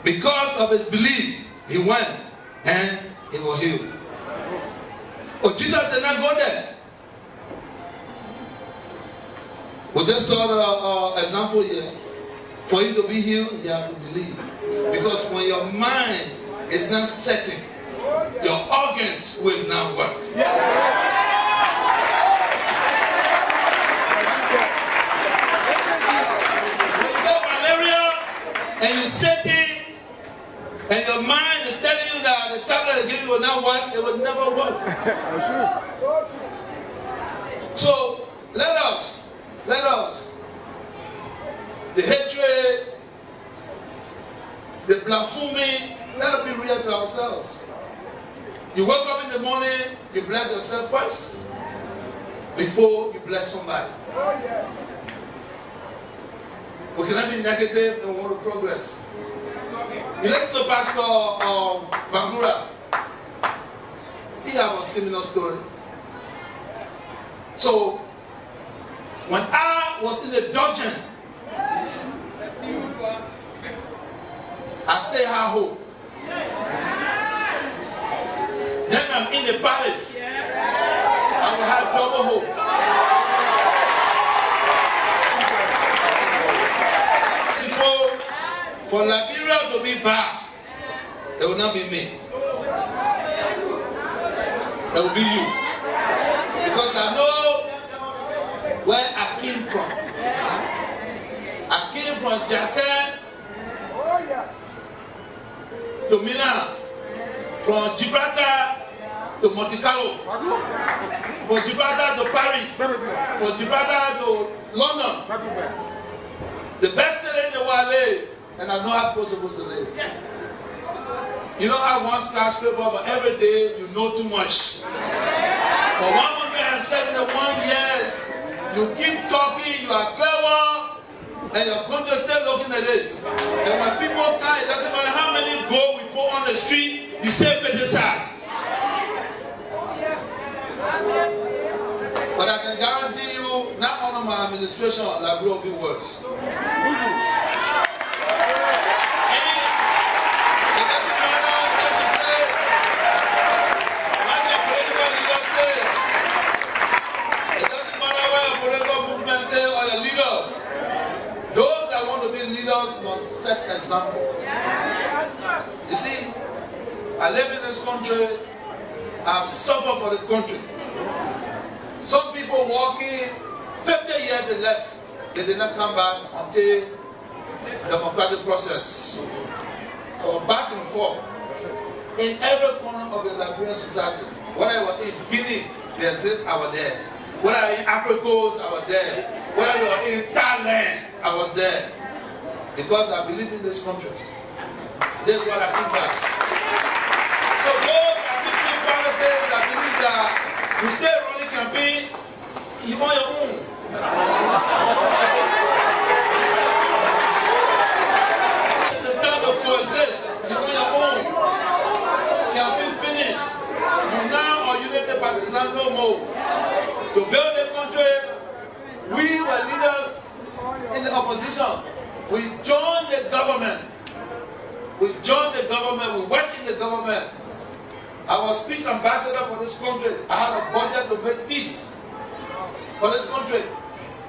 Because of his belief, he went and he was healed. Oh, Jesus did not go there. We just saw the example here. For you to be healed, you have to believe. Because when your mind is not setting, your organs will not work. When you got malaria and you're sitting and your mind is telling you that the tablet they give you will not work, it will never work. So let us, the hatred, the blasphemy, let us be real to ourselves. You wake up in the morning, you bless yourself first before you bless somebody. We cannot be negative and we want to progress. You listen to Pastor Bangura. He has a similar story. So, when I was in the dungeon, I stay at home. Then I'm in the palace. I will have double hope. For Liberia to be bad, it will not be me. It will be you. Because I know where I came from. I came from Jakarta to Milan, from Gibraltar to Monte Carlo, from Gibraltar to Paris, from Gibraltar to London. The best city in the world live, and I know how I'm supposed to live. You don't have one skyscraper, but every day you know too much. For 171 years, you keep talking, you are clever, and your country is still looking at this. And when people come, it doesn't matter how many gold we put on the street, you still criticize. But I can guarantee you, not under my administration, Liberia will be worse. Must set example. You see, I live in this country, I've suffered for the country. Some people working 50 years they left, they did not come back until the democratic process. So back and forth. In every corner of the Liberian society, whether I was in Guinea, there's this, I was there. Whether I was in Africa, I was there. Whether I was in Thailand, I was there. Because I believe in this country. This is what I think back. So those that think in politics, that believe that you stay running campaign, you want your own. It's the time to coexist. You want your own. Campaign finished. You now or you make the partisan no more. To build the country, we were leaders in the opposition. We joined the government. We joined the government. We worked in the government. I was peace ambassador for this country. I had a budget to make peace for this country.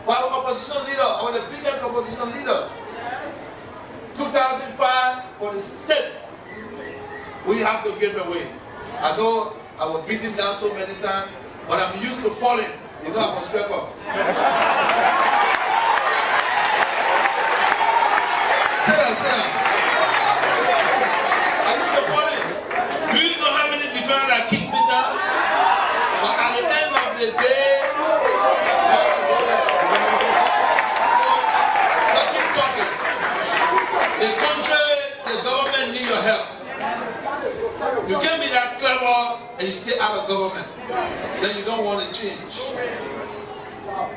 But I was opposition leader. I was the biggest opposition leader. 2005 for the state. We have to give away. I know I was beaten down so many times, but I'm used to falling. You know, I'm a scraper. I used to fall in. Do you know how many defenders that kicked me down? But at the end of the day, so let's keep talking. The country, the government need your help. You can't be that clever and you stay out of government. Then you don't want to change.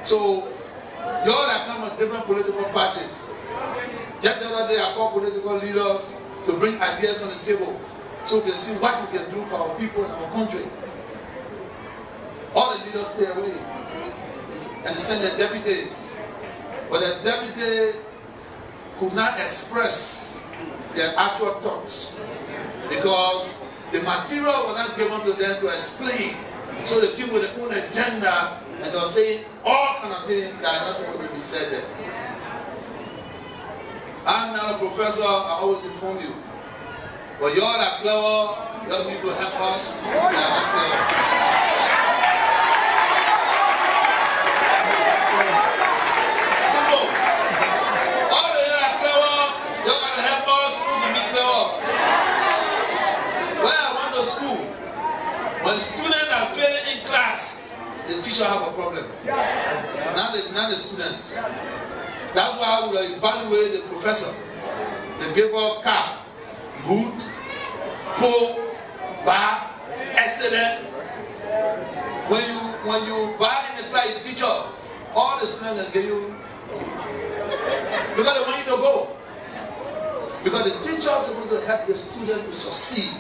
So you all that come with different political parties. Just the other day, I called political leaders to bring ideas on the table so we can see what we can do for our people and our country. All the leaders stay away and they send their deputies. But the deputy could not express their actual thoughts. Because the material was not given to them to explain. So they keep with their own agenda and they're saying all kind of things that are not supposed to be said there. I'm not a professor, I always inform you. But you all are clever, you all need to help us. They are not clever. When students are failing in class, the teacher have a problem. Not the students. That's why I will evaluate the professor. They give her cap, good, poor, bad, excellent. When you bad in the class, you teach her, all the students will give you, because they want you to go. Because the teacher is supposed to help the student to succeed.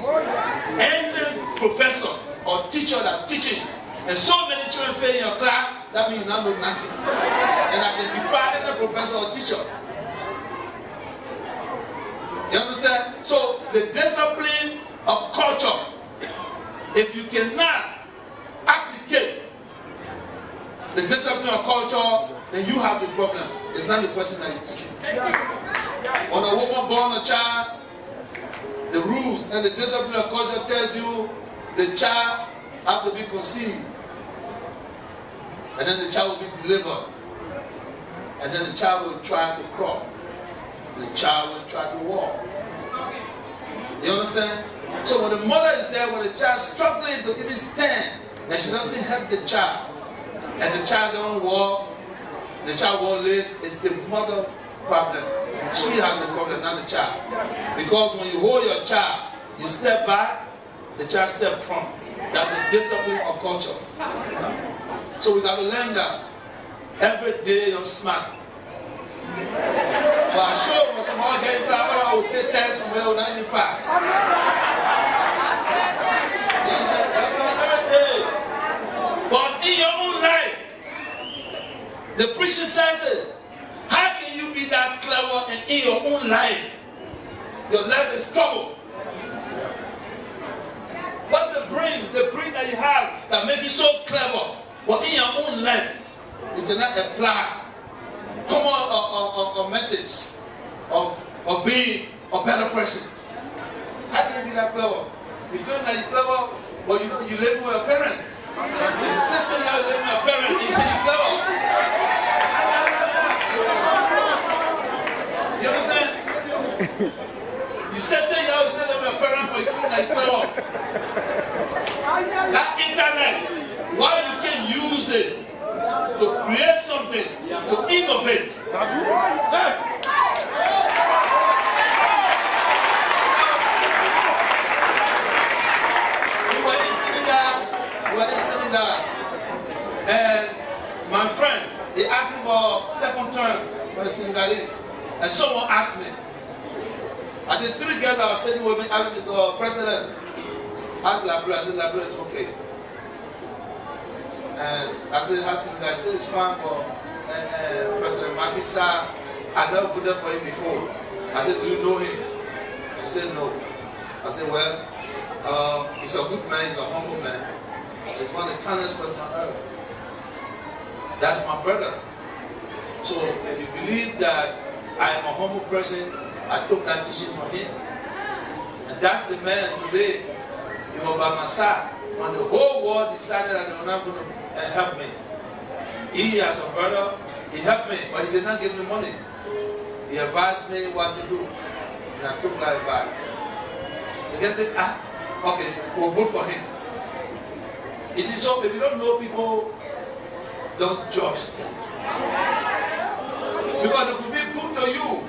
And the professor or teacher that teaching, and so many children fail in your class, that means you not know nothing. And I can be firing the professor or teacher. You understand? So the discipline of culture, if you cannot applicate the discipline of culture, then you have the problem. It's not the question that you're teaching. When a woman born a child, the rules and the discipline of culture tells you the child has to be conceived. And then the child will be delivered. And then the child will try to crawl. The child will try to walk. You understand? So when the mother is there, when the child is struggling to even stand, and she doesn't help the child, and the child don't walk, the child won't live, it's the mother problem. She has the problem, not the child. Because when you hold your child, you step back, the child step front. That's the discipline of culture. So we got to learn that. Every day you're smart. But I sure when someone gets that, I will take tests somewhere or not even pass. Every day. But in your own life, the preacher says it. How can you be that clever and in your own life? Your life is trouble. What's the brain that you have that makes you so clever? But in your own life, you cannot apply common methods of being a better person. How can you be that clever? You feel like you're clever, but you live with your parents. The sister you live with your parents, you say you're clever. You understand? You said that you always said to your parents, but you feel like clever. That intellect, why you can use it to create something, to innovate. We were sitting down, and my friend, he asked me for second term for the Senegalese, and someone asked me. I said, 3 girls that were sitting with me, asked me, so President, ask Liberia. I said, Liberia is okay. And I said, I said, it's fine for President Makisa. I never put that for him before. I said, do you know him? She said, no. I said, well, he's a good man, he's a humble man. He's one of the kindest person on earth. That's my brother. So if you believe that I am a humble person, I took that teaching from him. And that's the man today. He was by my side. When the whole world decided that they were not going to help me. He, as a brother, he helped me, but he did not give me money. He advised me what to do. And I took that advice. The guy said, okay, we'll vote for him. You see, so if you don't know people, don't judge them. Because they could be good to you.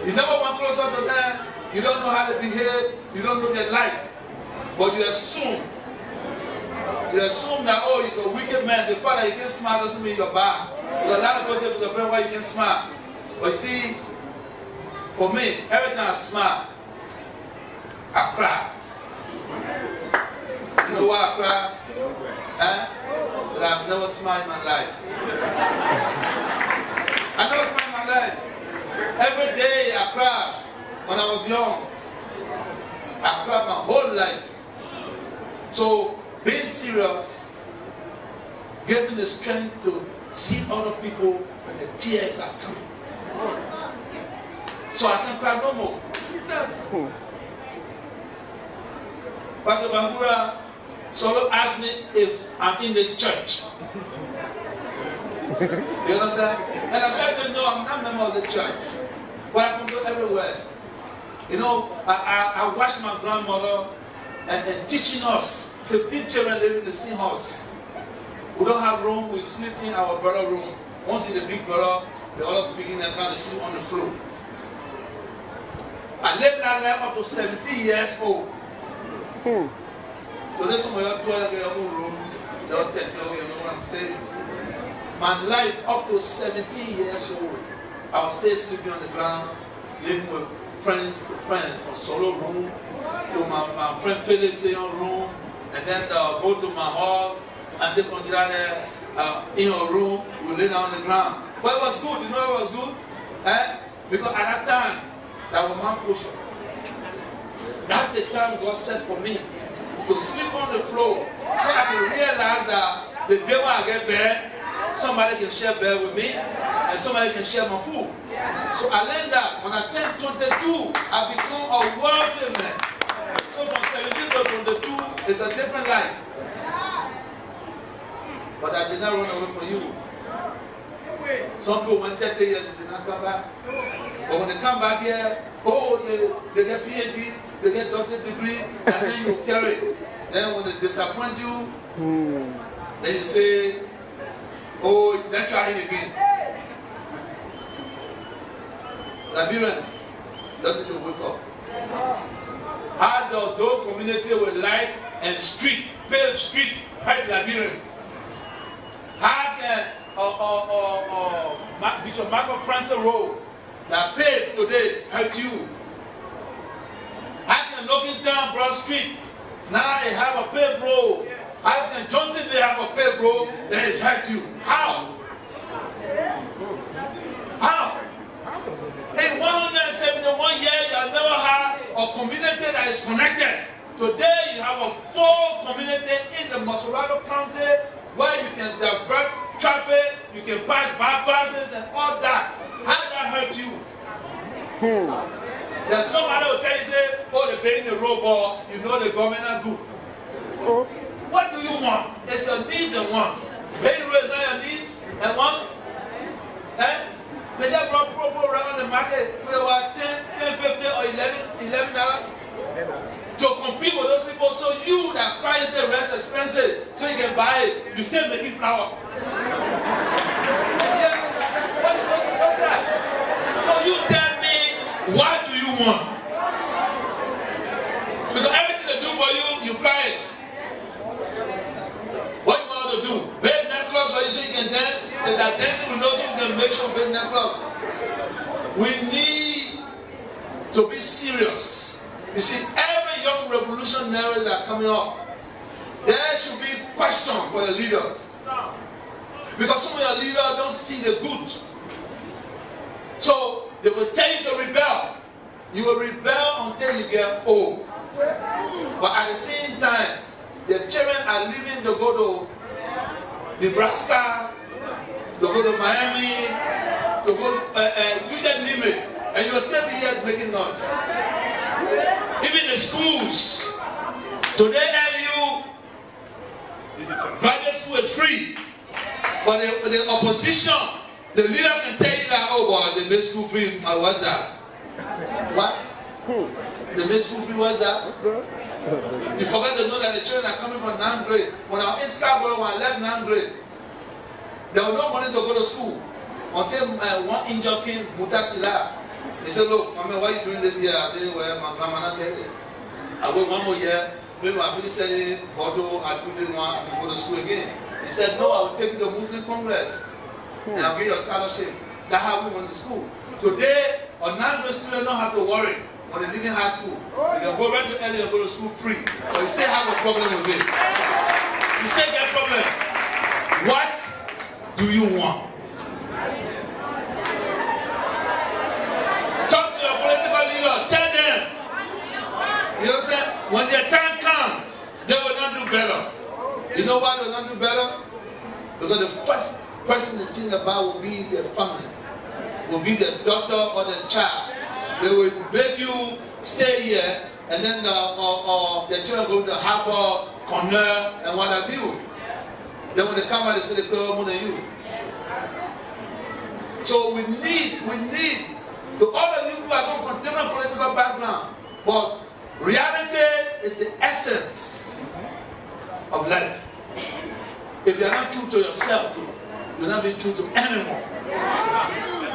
You never went closer to them. You don't know how they behave. You don't know their life. But you assume that, oh, he's a wicked man. The fact that you can smile doesn't mean you're bad. Because a lot of people say, it's a brain why you can smile. But you see, for me, every time I smile, I cry. You know why I cry? Because I've never smiled in my life. I never smiled in my life. Every day I cried when I was young. I cried my whole life. So being serious gave me the strength to see other people when the tears are coming. So I can cry no more. Pastor Bangura solo asked me if I'm in this church. You understand? And I said to him, no, I'm not a member of the church. But I can go everywhere. You know, I watched my grandmother and teaching us, 15 children living in the same house. We don't have room, we sleep in our brother room. Once in the big brother, the other begin and kind of sleep on the floor. I lived that life up to 17 years old. So this one, you have 12 in your own room, the other 10, you know what I'm saying? My life up to 17 years old, I was still sleeping on the ground, living with friends to friends, from solo room to my friend Felix room, and then go to my house and take on there in your room, we lay down on the ground. But it was good, you know it was good? Because at that time, that was my portion. That's the time God set for me to sleep on the floor so I can realize that the day when I get bed, somebody can share bed with me and somebody can share my food. So I learned that when I turned 22, I become a wealthy man. So from 17 to 22, it's a different life. But I did not run away from you. Some people went 30 years and did not come back. But when they come back here, oh, they get PhD, they get doctorate degree, and then you carry it. Then when they disappoint you, then you say, oh, let's try it again. Liberians, don't need to wake up. How does those community with light and street, paved street, help Liberians? How can Bishop Michael Francis Road that paved today help you? How can Lockington Broad Street now they have a paved road? How can Johnsonville have a paved road that has helped you? How? How? In 171 years, you have never had a community that is connected. Today, you have a full community in the Masorado County where you can divert traffic, you can pass bypasses and all that. How did that hurt you? There's somebody who tell you, say, oh, they're paying the road, but you know the government are good. What do you want? It's your needs and want. Paying the road is not your needs and want. They just brought propo around the market with about 10, 15 or $11 to compete with those people. So you that price the rest expensive so you can buy it, you still making flour. Yeah. What's that? So you tell me, what do you want? Because everything they do for you, you buy it. What you want to do? Big necklace for you so you can dance? If that dancing with those, you can make sure big necklace. We need to be serious. You see, every young revolutionary that are coming up, there should be question for the leaders. Because some of your leaders don't see the good. So they will tell you to rebel. You will rebel until you get old. But at the same time, the children are leaving to go to Nebraska, to go to Miami, to go to, you just name it. And you'll still be here making noise. Even the schools. Today, LU, private school is free. But the opposition, the leader can tell you that, oh boy, they made school free. What's that? What? They made school free, what's that? You forget to know that the children are coming from 9th grade. When I was in Scarborough, when I left 9th grade, there was no money to go to school. Until one angel came, Mutasila. He said, look, Mama, why are you doing this here? I said, well, my grandma not get it. I went 1 more year. When I finished studying, Bodo, I didn't want to go to school again. He said, no, I will take you to Muslim Congress. And I'll get your scholarship. That's how we went to school. Today, a 9th grade student don't have to worry when they leave high school. They can go right to early and go to school free. But you still have a problem with it. You still get a problem. What do you want? You know why they will not do better? Because the first person they think about will be their family, will be the doctor or the child. They will make you stay here, and then the children go to Harvard, Cornell, and what have you. Then when they come out, they say they pay more than you. So we need to all of you who are coming from different political background, but reality is the essence of life. If you are not true to yourself, you're not being true to anyone.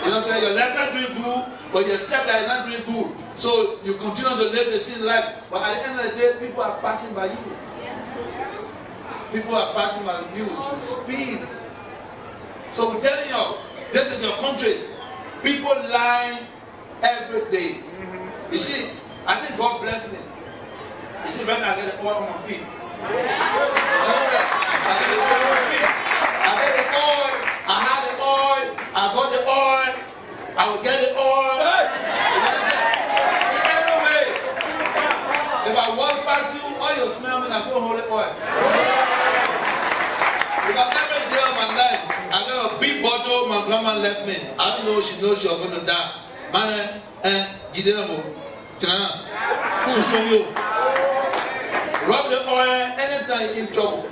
You know, say your life not doing good, but you accept that you're not doing good. So you continue to live the same life. But at the end of the day, people are passing by you. People are passing by you with speed. So we're telling you, this is your country. People lie every day. You see, I think God bless me. You see, right now I get the oil on my feet. I get the oil. I had the oil. I got the oil. I will get the oil. In every way. If I walk past you, all you smell me, I still hold the oil. Because every day of my life, I got a big bottle my grandma left me. I don't know if she knows she was going to die. Man, you didn't know. Rub the oil anytime you in trouble.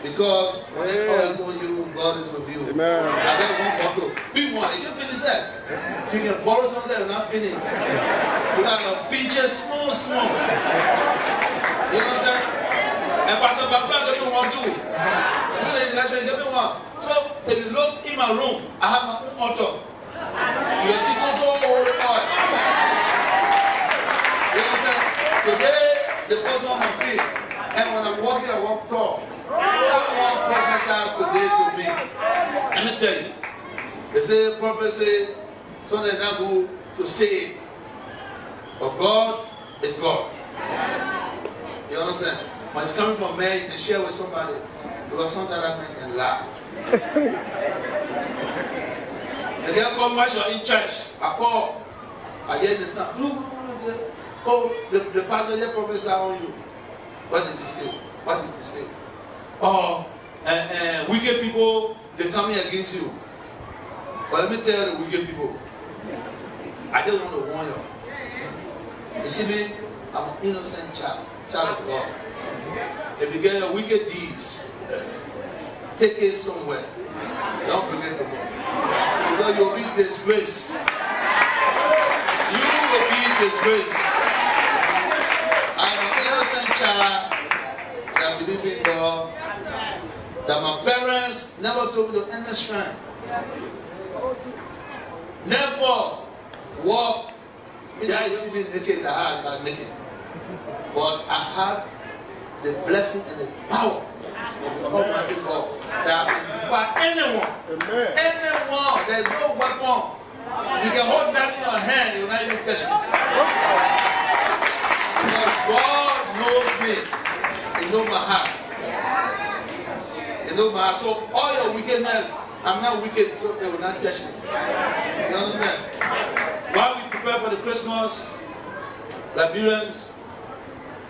Because when the oil is on you, God is with you. Amen. I got one bottle. Big one. You can finish that. You can borrow something and not finish. You got a pinches small. You understand? And Pastor Baba gave me one too. He gave me one. So if you look in my room, I have my own altar. You see so holy oil. You understand? Today the person on my feet. And when I'm walking, I walk tall. Someone prophesies today to me. Let me tell you. They say prophecy, so they're not going to say it. But God is God. You understand? When it's coming from man, you can share with somebody. Because sometimes that man can laugh. The girl come watch you in church. I call. I hear the sound. Look, oh, the pastor here prophesy on you. What did he say? What did he say? Oh, wicked people, they coming against you. But let me tell you the wicked people. I just want to warn you. You see me? I'm an innocent child of God. If you get your wicked deeds, take it somewhere. Don't bring it to me. Because you will be disgraced. You will be disgraced. I'm an innocent child that believe in God. That my parents never told me to end my strength. Never walk. Yeah, I see me naked, I have not naked. But I have the blessing and the power of Almighty God that by anyone, anyone, there is no weapon. You can hold that in your hand, you will not even touch me. Because God knows me. He knows my heart. He knows my heart. So all your wickedness, I'm not wicked, so they will not touch me. You understand? While we prepare for the Christmas, Liberians,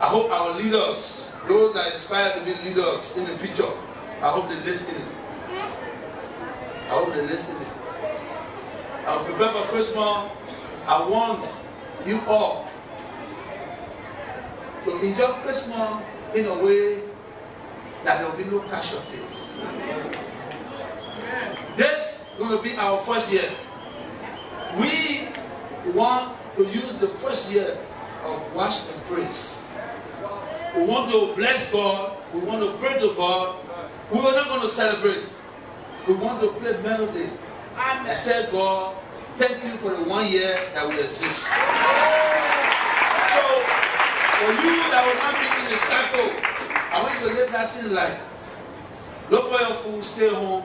I hope our leaders, those that inspire to be leaders in the future, I hope they're listening. I hope they're listening. I'll prepare for Christmas. I want you all to enjoy Christmas in a way that there will be no casualties. This is going to be our first year. We want to use the first year of wash and praise. We want to bless God. We want to pray to God. We are not going to celebrate. We want to play melody and tell God, thank you for the 1 year that we exist. So, for you that will not be in the cycle, I want you to live that same life. Look for your food, stay home,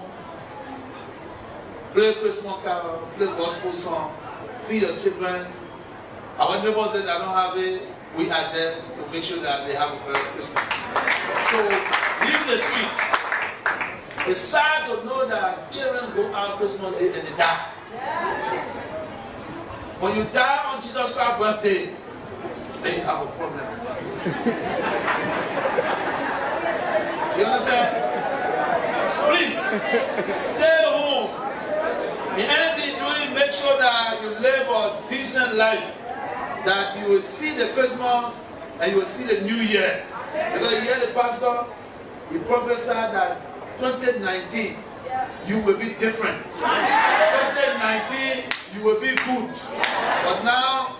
play Christmas carol, play gospel song, feed your children. Our neighbors that don't have it, we are there to make sure that they have a better Christmas. So, leave the streets. It's sad to know that children go out Christmas Day and they die. When you die on Jesus Christ's birthday, then you have a problem. You understand? Please, stay home. In anything you're doing, make sure that you live a decent life. That you will see the Christmas and you will see the New Year. Because you hear the pastor, he prophesied that 2019, you will be different. 2019, you will be good. But now,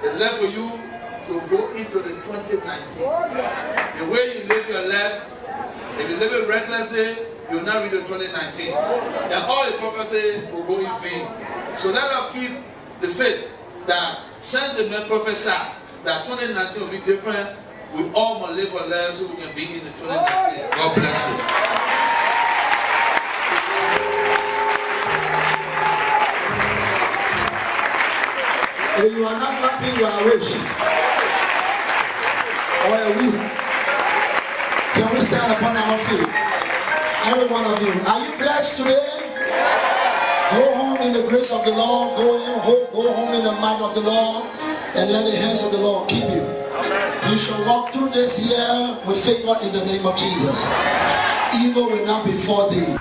it's left for you to go into the 2019. The way you live your life, if you live it recklessly, you will not read the 2019. And all the prophecies will go in vain. So let us keep the faith that send the men prophesy that 2019 will be different. We all must live our lives so we can be in the 2019. God bless you. If you are not clapping, you are rich. Or are we? Can we stand upon our feet? Every one of you. Are you blessed today? Go home in the grace of the Lord. Go home in the might of the Lord. And let the hands of the Lord keep you. You shall walk through this year with favor in the name of Jesus. Evil will not befall thee.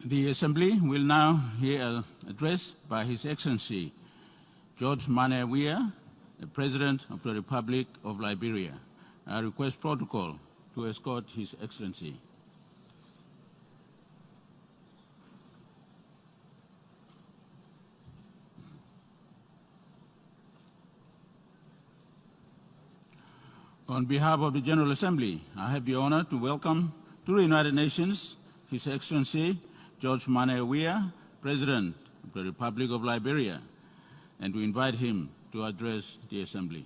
The Assembly will now hear an address by His Excellency George Manneh Weah, the President of the Republic of Liberia. I request protocol to escort His Excellency. On behalf of the General Assembly, I have the honor to welcome to the United Nations His Excellency George Manneh Weah, President of the Republic of Liberia, and to invite him to address the Assembly.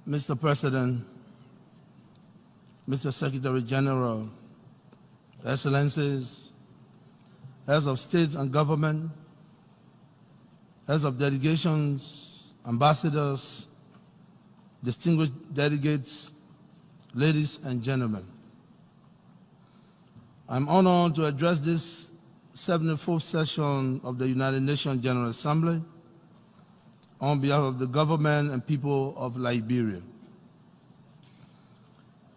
Mr. President, Mr. Secretary General, Excellencies, heads of state and government, heads of delegations, ambassadors, distinguished delegates, ladies and gentlemen. I'm honored to address this 74th session of the United Nations General Assembly on behalf of the government and people of Liberia.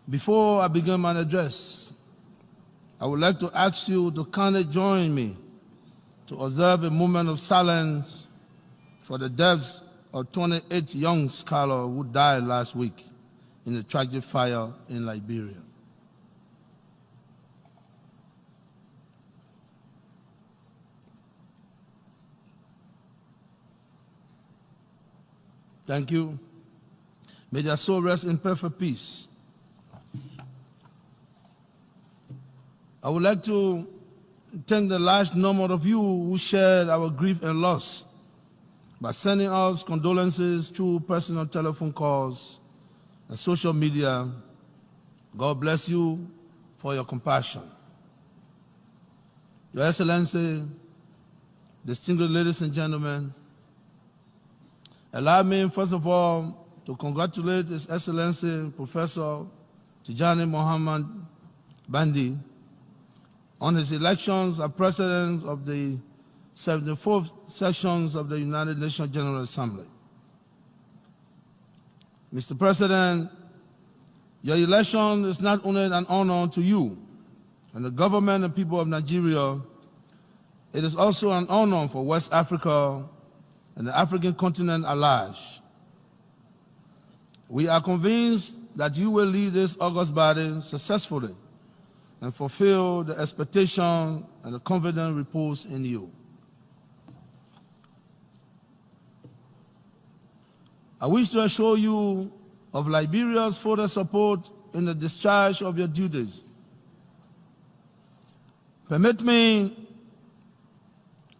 Before I begin my address, I would like to ask you to kindly join me to observe a moment of silence for the deaths of 28 young scholars who died last week in a tragic fire in Liberia. Thank you. May their soul rest in perfect peace. I would like to thank the large number of you who shared our grief and loss by sending us condolences through personal telephone calls and social media. God bless you for your compassion. Your Excellency, distinguished ladies and gentlemen, allow me first of all to congratulate His Excellency Professor Tijani Muhammad Bandi on his elections as President of the 74th sessions of the United Nations General Assembly. Mr. President, your election is not only an honor to you and the government and people of Nigeria, it is also an honor for West Africa and the African continent at large. We are convinced that you will lead this august body successfully and fulfill the expectation and the confidence reposed in you. I wish to assure you of Liberia's further support in the discharge of your duties. Permit me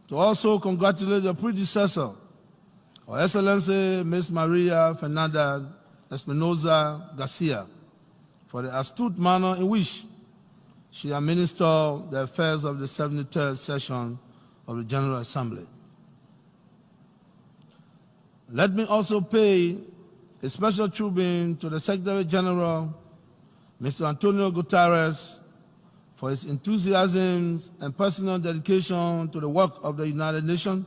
to also congratulate your predecessor, Her Excellency Ms. Maria Fernanda Espinosa Garcia, for the astute manner in which she administered the affairs of the 73rd session of the General Assembly. Let me also pay a special tribute to the Secretary General, Mr. Antonio Guterres, for his enthusiasm and personal dedication to the work of the United Nations.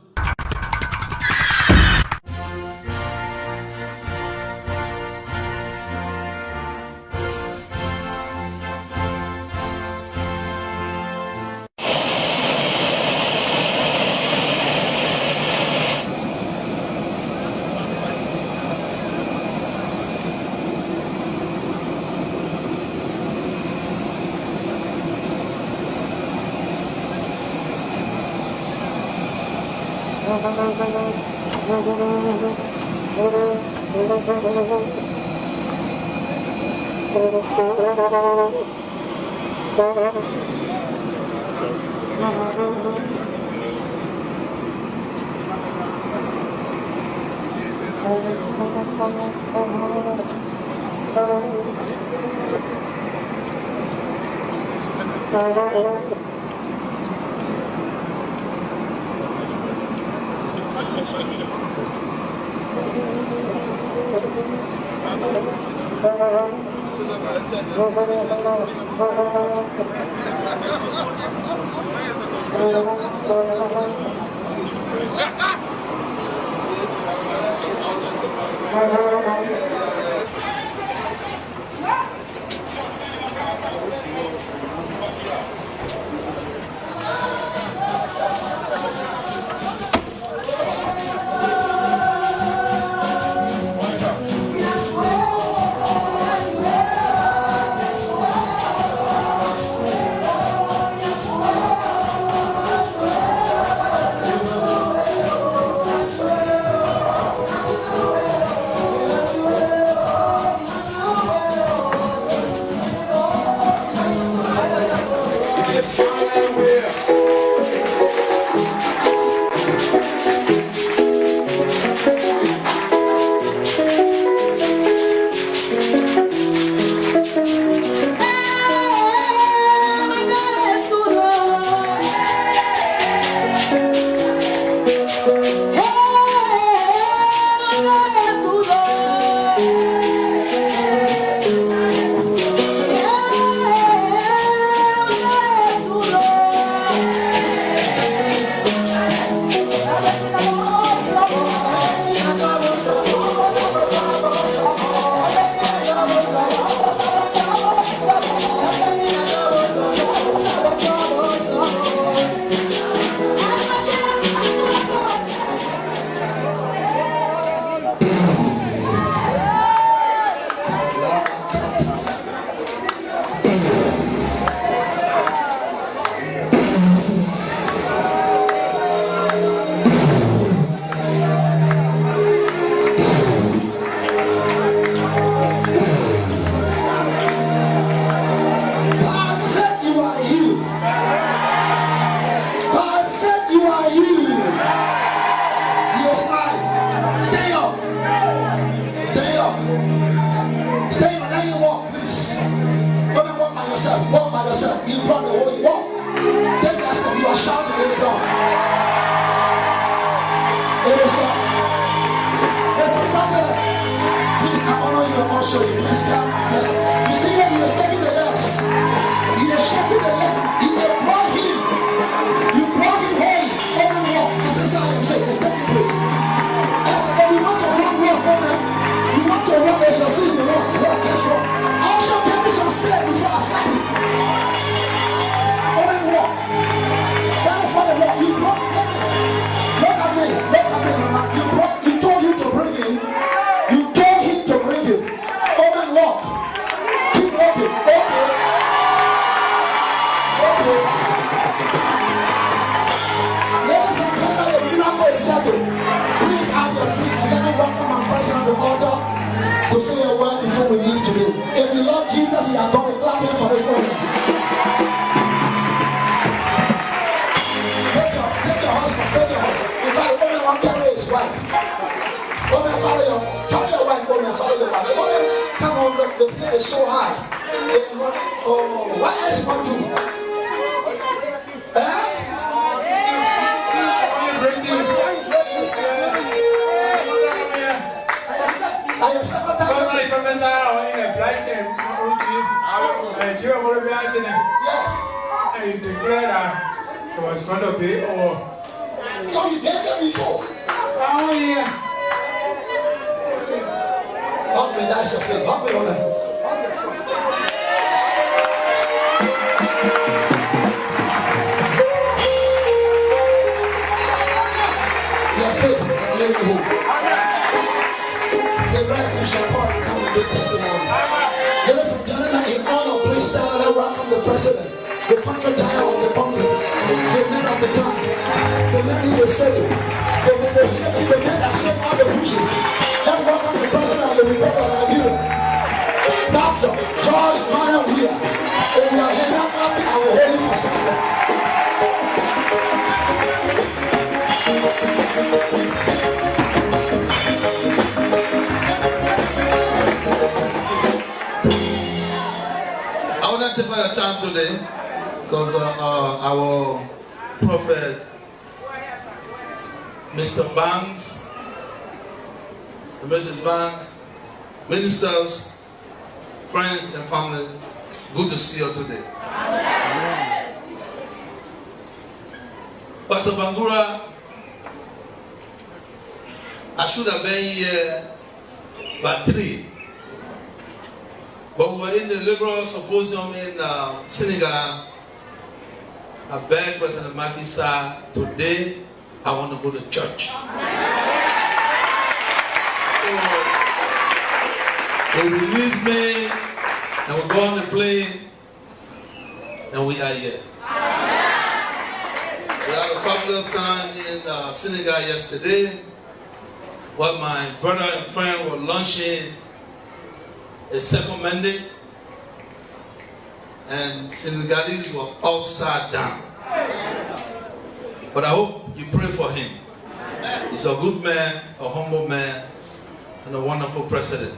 Also, give me some space before I slap you. the fear is so high. Oh, what else you want to do? So you gave them before? Oh, yeah. Okay, that's your faith. Okay, all right. Your faith, let you hope. The rest you shall come and give testimony. Ladies and gentlemen, in honor, please stand and welcome the president, the country giant of the country, the men of the time, the men in the city, the men that shape all the bushes. Let's welcome the president of the Republic of Nigeria, Dr. George MyLiberian. And we are here now happy and we're holding for success. I would like to take my time today because our prophet, Mr. Banks, Mrs. Banks, ministers, friends and family, good to see you today. Pastor Bangura, I should have been here by 3. But we were in the liberal symposium in Senegal. I begged President Macky Sall, today I want to go to church. So they released me and we go on the plane and we are here. We had a fabulous time in Senegal yesterday while my brother and friend were launching a second mandate, and Senegalese were upside down. But I hope you pray for him. He's a good man, a humble man, and a wonderful president.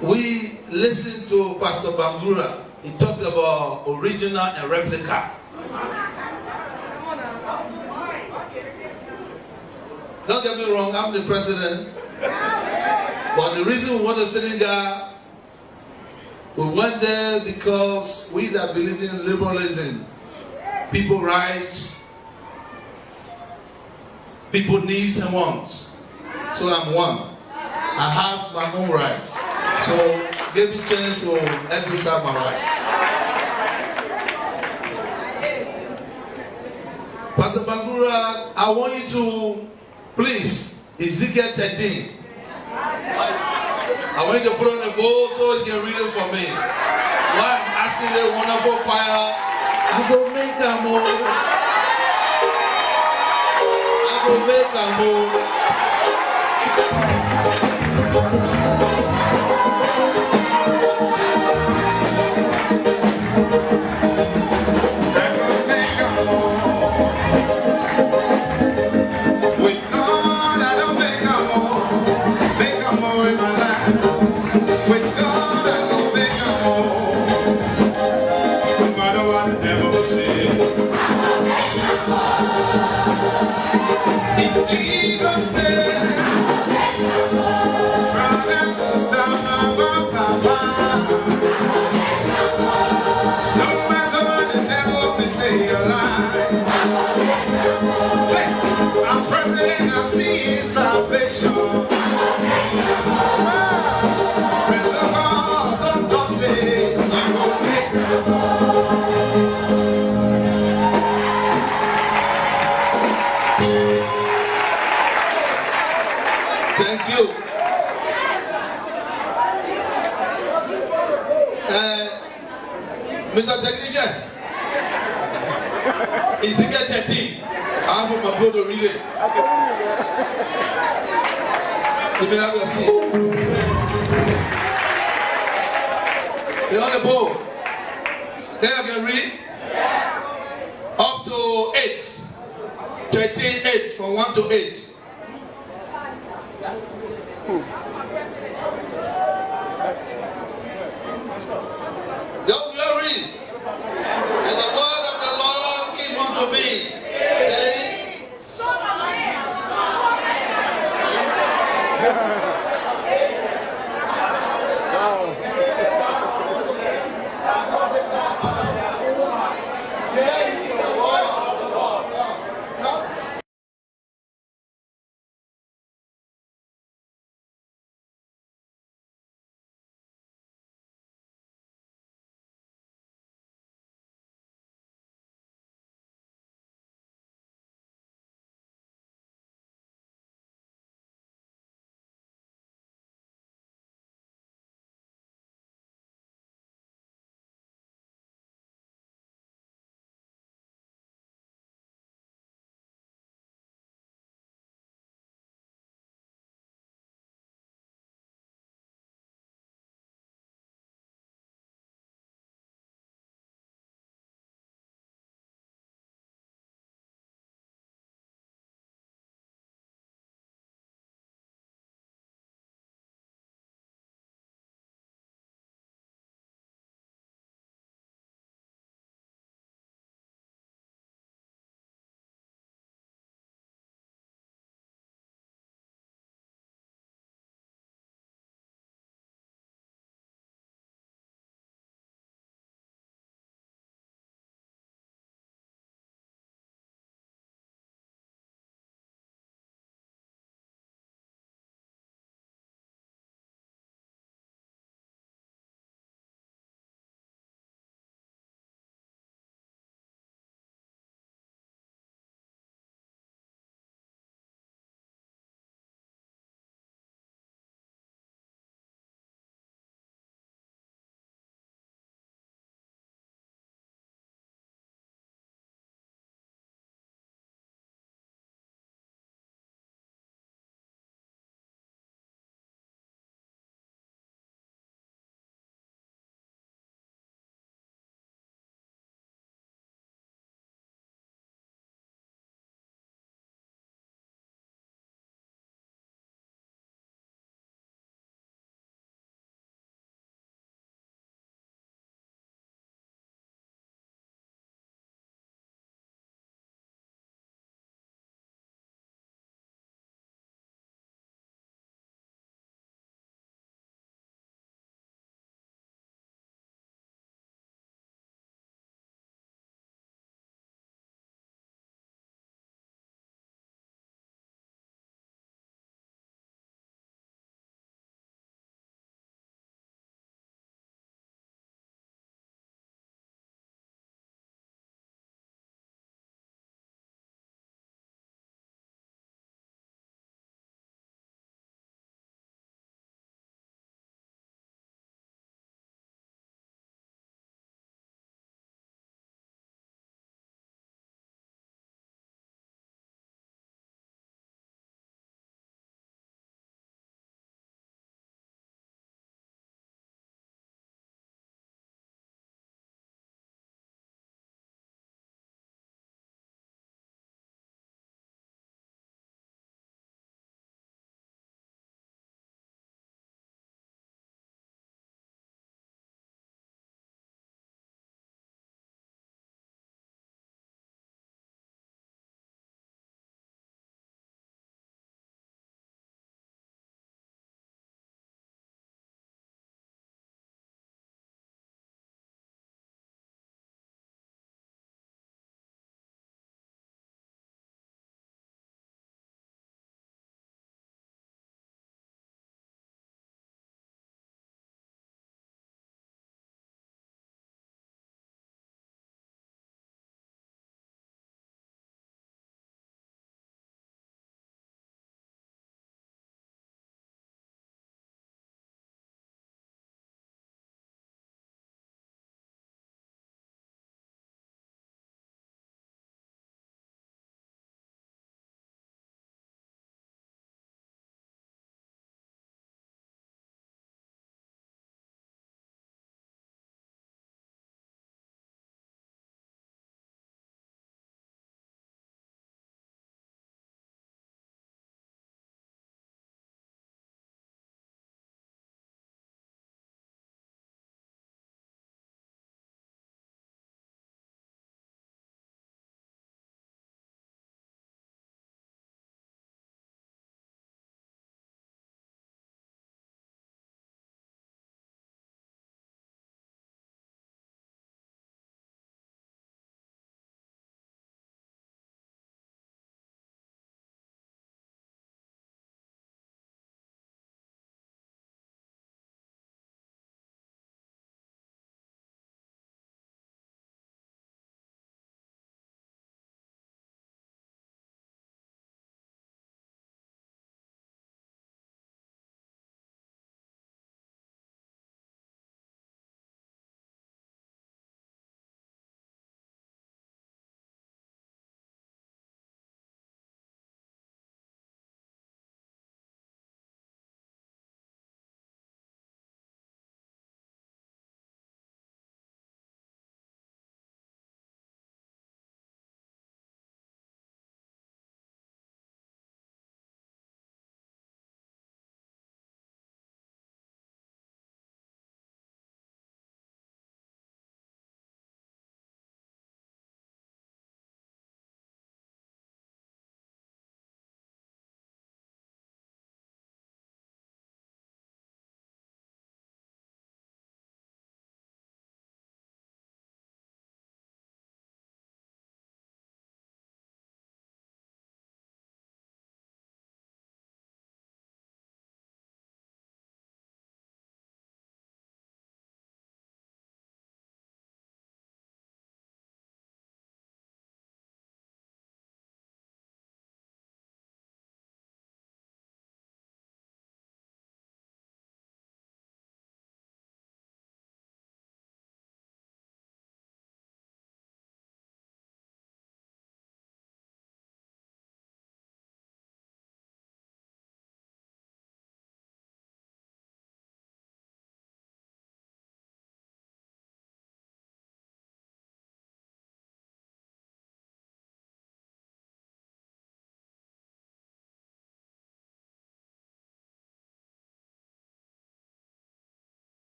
We listened to Pastor Bangura. He talked about original and replica. Don't get me wrong, I'm the president. But the reason we went to Senegal, we went there because we that believe in liberalism, people rights, people needs and wants. So I'm one. I have my own rights. So give me a chance to exercise my right. Pastor Bangura, I want you to please, Ezekiel 13. I want you to put on the bowl so you can read it for me. While I'm asking the wonderful choir, I go make a move. I go make a move. With God, I don't make a move. Make a move in my life. With God, I don't make a move. No matter what the devil will say. In Jesus' name, brother and sister, mama, papa. No matter what the devil will say, you're alive. Say, I'm president, I see his salvation. Praise the Lord, don't talk, say, you won't make it. Thank you. Mr. Technician, Ezekiel 13. I have my brother read it. You may have your seat. You're on the board. Then I can read up to 8. 13, 8, from 1 to 8.